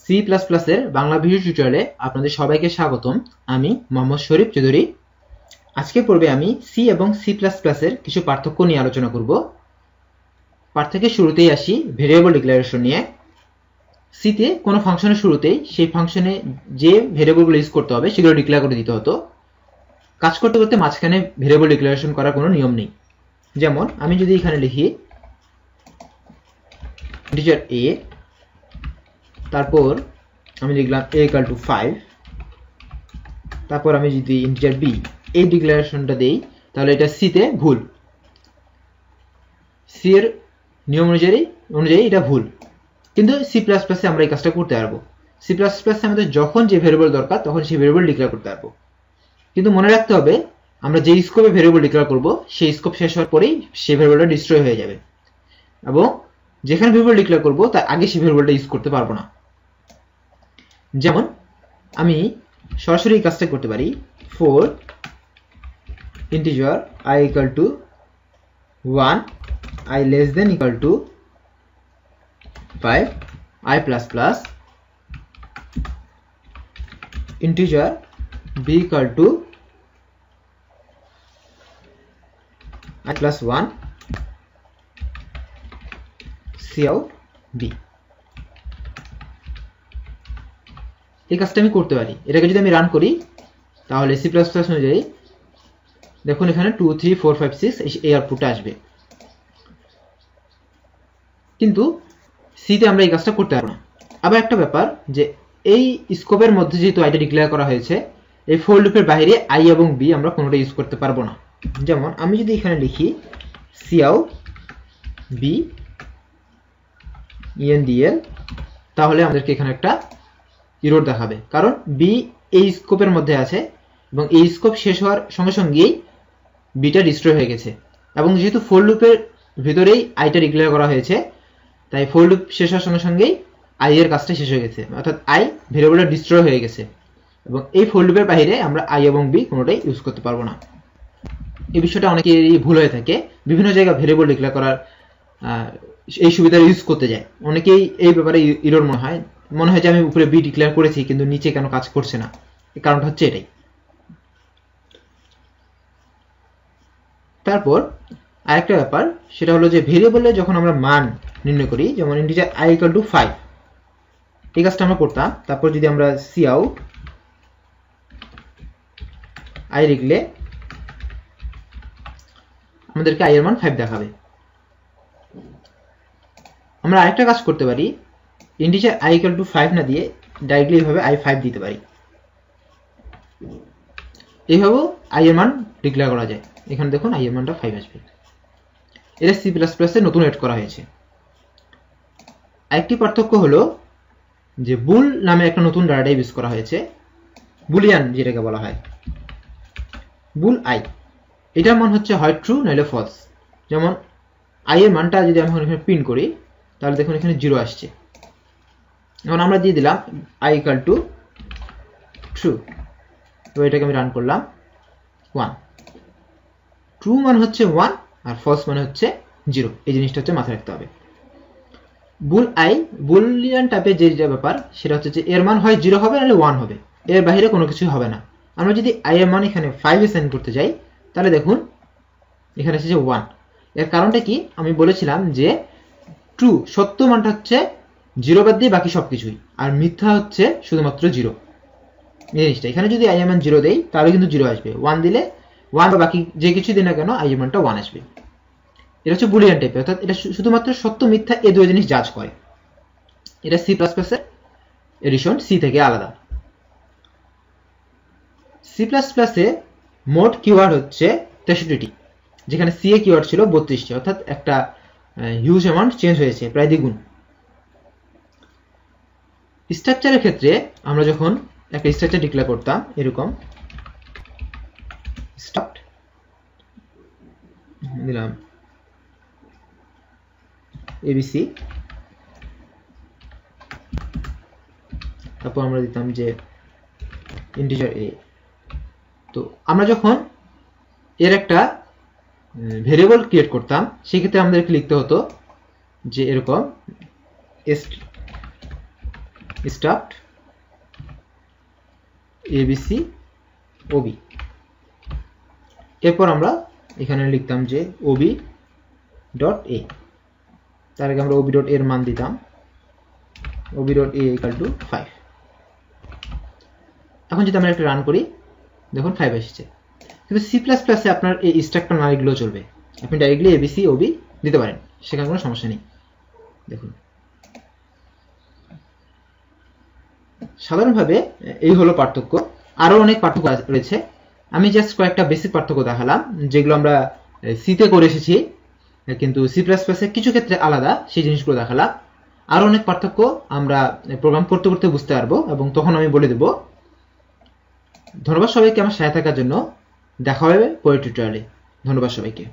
C plus প্লাসের Bangla video টিউটোরিয়ালে আপনাদের সবাইকে স্বাগতম। আমি মোহাম্মদ শরীফ চৌধুরী। আজকে পর্বে আমি সি এবং সি প্লাস প্লাসের কিছু পার্থক্য নিয়ে আলোচনা করব। পার্থক্যের শুরুতেই আসি ভেরিয়েবল ডিক্লারেশন নিয়ে। সিতে কোনো ফাংশনের শুরুতেই সেই ফাংশনে যে ভেরিয়েবলগুলো ইউজ করতে হবে সেগুলো ডিক্লেয়ার করে দিতে হতো। কাজ করতে করতে মাঝখানে ভেরিয়েবল ডিক্লারেশন করার কোনো নিয়ম নেই। যেমন আমি যদি এখানে লিখি ইন্টিজার a, তারপর আমি লিখলাম a equal to 5, তারপর আমি যদি ইন্টিজার b এই ডিক্লারেশনটা দেই, তাহলে এটা সি তে ভুল। সি এর নিয়ম অনুযায়ী এটা ভুল, কিন্তু সি প্লাস প্লাসে আমরা এই কাজটা করতে পারবো। সি প্লাস প্লাসে আমাদের যখন যে ভেরিয়েবল দরকার তখন সেই ভেরিয়েবল ডিক্লেয়ার করতে পারবো। কিন্তু মনে রাখতে হবে, আমরা যে স্কোপে ভেরিয়েবল ডিক্লেয়ার করব সেই স্কোপ শেষ হওয়ার পরেই সেই ভেরিয়েবলটা ডিস্ট্রয় হয়ে যাবে, এবং যেখানে ভেরিয়েবল ডিক্লেয়ার করব তার আগে সেই ভেরিয়েবলটা ইউজ করতে পারবো না। যেমন আমি সরাসরি এই কাজটা করতে পারি, for integer i equal to 1, i less than equal to 5, i plus plus integer b equal to i plus 1 cout b। এই কাজটা আমি করতে পারি। এটাকে যদি আমি রান করি তাহলে সি প্লাস প্লাস অনুযায়ী দেখুন এখানে 2 3 4 5 6 এই আউটপুটটা আসবে। কিন্তু সিতে আমরা এই কাজটা করতে পারবো না। আবার একটা ব্যাপার, যে এই স্কোপের মধ্যে যেহেতু আইটা ডিক্লেয়ার করা হয়েছে, এই ফর লুপের বাইরে আই এবং বি আমরা কোনোটা ইউজ করতে পারবো না। যেমন আমি যদি এখানে লিখি cout b endl, তাহলে আমাদেরকে এখানে একটা এরর দেখাবে, কারণ বি এই স্কোপের মধ্যে আছে এবং এই স্কোপ শেষ হওয়ার সঙ্গে সঙ্গেই বিটা ডিস্ট্রয় হয়ে গেছে। এবং যেহেতু ফর লুপের ভিতরেই আইটা ডিক্লেয়ার করা হয়েছে, তাই ফর লুপ শেষ হওয়ার সঙ্গে সঙ্গেই আই এর কাজটা শেষ হয়ে গেছে, অর্থাৎ আই ভেরিয়েবলটা ডিস্ট্রয় হয়ে গেছে, এবং এই ফর লুপের বাইরে আমরা আই এবং বি কোনোটাই ইউজ করতে পারবো না। এই বিষয়টা অনেকেরই ভুল হয়ে থাকে, বিভিন্ন জায়গায় ভেরিয়েবল ডিক্লেয়ার করার এই সুবিধা ইউজ করতে যায়। অনেকেই এই ব্যাপারে এরর মনে হয় যে আমি উপরে বি ডিক্লেয়ার করেছি কিন্তু নিচে কেন কাজ করছে না। এই কারণটা হচ্ছে এটাই। তারপর আরেকটা ব্যাপার, সেটা হলো যে ভেরিয়েবলে যখন আমরা মান নির্ণয় করি, যেমন ইন্টিজার i equal to 5, এই কাজটা আমরা করতাম। তারপর যদি আমরা cout i লিখলে আমাদেরকে i এর মান 5 দেখাবে। আমরা আরেকটা কাজ করতে পারি, ইন্টিজার i equal to 5 না দিয়ে ডাইরেক্টলি এইভাবে i5 দিতে পারি। এইভাবেও i এর মান ডিক্লেয়ার করা যায়। এখানে দেখুন i এর মানটা 5 আসবে। এটা সি প্লাস প্লাসে নতুন এড করা হয়েছে। আরেকটি পার্থক্য হলো যে বুল নামে একটা নতুন ডাটা টাইপ ইউজ করা হয়েছে, বুলিয়ান যেটাকে বলা হয়, বুল আই। এটার মান হচ্ছে হয় ট্রু নাহলে ফলস। যেমন আই এর মানটা যদি আমি এখানে প্রিন্ট করি, তাহলে দেখুন এখানে 0 আসছে। এখন আমরা দিয়ে দিলাম i equal to ট্রু, তো এটাকে আমি রান করলাম 1। ট্রু মান হচ্ছে 1 আর ফলস মানে হচ্ছে 0। এই জিনিসটা হচ্ছে মাথায় রাখতে হবে। বুলিয়ান টাইপের যে ব্যাপার, সেটা হচ্ছে যে এর মান হয় 0 হবে নাহলে 1 হবে, এর বাইরে কোনো কিছু হবে না। আমরা যদি i এর মান এখানে 5 অ্যাসাইন করতে যাই, তাহলে দেখুন এখানে এসেছে 1। এর কারণটা কি, আমি বলেছিলাম যে ট্রু সত্য মানটা হচ্ছে 0 বাদ দিয়ে বাকি সবকিছুই, আর মিথ্যা হচ্ছে শুধুমাত্র 0। এই জিনিসটা এখানে যদি i এর মান 0 দেই তাহলে কিন্তু 0 আসবে, 1 দিলে 1 বা বাকি যে কিছু দিই না কেন i এর মানটা 1 আসবে। এটা হচ্ছে বুলিয়ান টাইপের, অর্থাৎ এটা শুধুমাত্র সত্য মিথ্যা এই দুই জিনিস জাজ করে। এটা সি প্লাস প্লাসের এডিশন, সি থেকে আলাদা। সি প্লাস প্লাসে মোট কিওয়ার্ড হচ্ছে 63টি, যেখানে সি এ কিওয়ার্ড ছিল 32টি, অর্থাৎ একটা হিউজ অ্যামাউন্ট চেঞ্জ হয়েছে, প্রায় দ্বিগুণ। স্ট্রাকচারের ক্ষেত্রে আমরা যখন একটা স্ট্রাকচার ডিক্লেয়ার করতাম এরকম স্ট্রাক্ট দিলাম এবিসি, তারপর আমরা দিতাম যে ইন্টিজার এ। তো আমরা যখন এর একটা ভেরিয়েবল ক্রিয়েট করতাম, সেক্ষেত্রে আমাদেরকে লিখতে হতো যে এরকম স্টাফড এবিসি ওবি। এরপর আমরা এখানে লিখতাম যে ওবি ডট এ, তার আগে আমরা ওবি ডট এর মান দিতাম OB dot A equal to 5। এখন যদি আমরা একটা রান করি, দেখুন 5 এসেছে। কিন্তু সি প্লাস প্লাসে আপনার এই স্ট্রাকচার না লিখলেও চলবে, আপনি ডাইরেক্টলি এবিসি ওবি দিতে পারেন, সেখানে কোনো সমস্যা নেই। দেখুন সাধারণভাবে এই হলো পার্থক্য। আরো অনেক পার্থক্য রয়েছে, আমি জাস্ট কয়েকটা বেসিক পার্থক্য দেখালাম যেগুলো আমরা সিতে করে এসেছি, কিন্তু সি প্লাস প্লাসে কিছু ক্ষেত্রে আলাদা, সেই জিনিসগুলো দেখালাম। আরো অনেক পার্থক্য আমরা প্রোগ্রাম করতে করতে বুঝতে পারবো এবং তখন আমি বলে দেব। ধন্যবাদ সবাইকে আমার সাথে থাকার জন্য, দেখা হবে পরের টিউটোরিয়ালে। ধন্যবাদ সবাইকে।